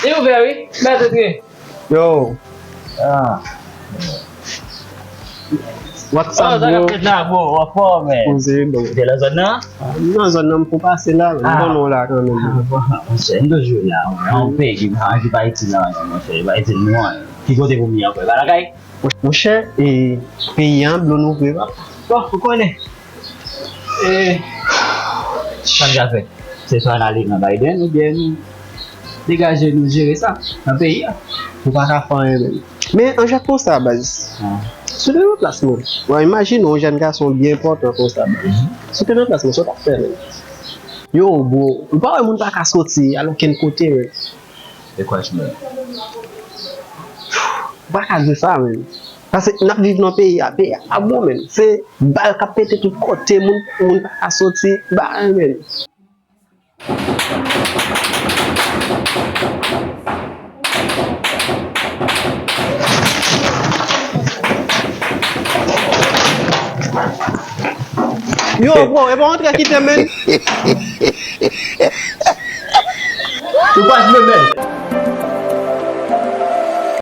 You very better again. Yo, Ah. what's Oh, up, saya bro? pernah bu apa man? Kuzi dong. Dia lah sana. Non, zon nan pou pase la, non nou la kan nou. C'est un jour là, on paye qui va qui va être là, on fait va être moi. Qui côté pour moi après, voilà gars. Mwen chè, peyan blon nou pe pa. Bon, vous connaissez. Et ça nous fait. C'est soit la ligne Biden ou bien nous dégager nous gérer ça dans le pays. Pou pa ka fanyen men. Men, an jat kon sa baz. Sou te nan plasman. Wan imagine ou jen gason bien important kon sa baz. Sou te nan plasman, sou ta fè men. Yo, bo, ou pa wè moun pa ka soti alo ken kote men. C'est quoi je me. Ou pa ka di sa men. Pase nap viv nan peyi a bon men. Se bal ka pete tout kote moun pa ka soti, ba men. Yo, bro, e pa rentre ki te men. C'est quoi je me mets?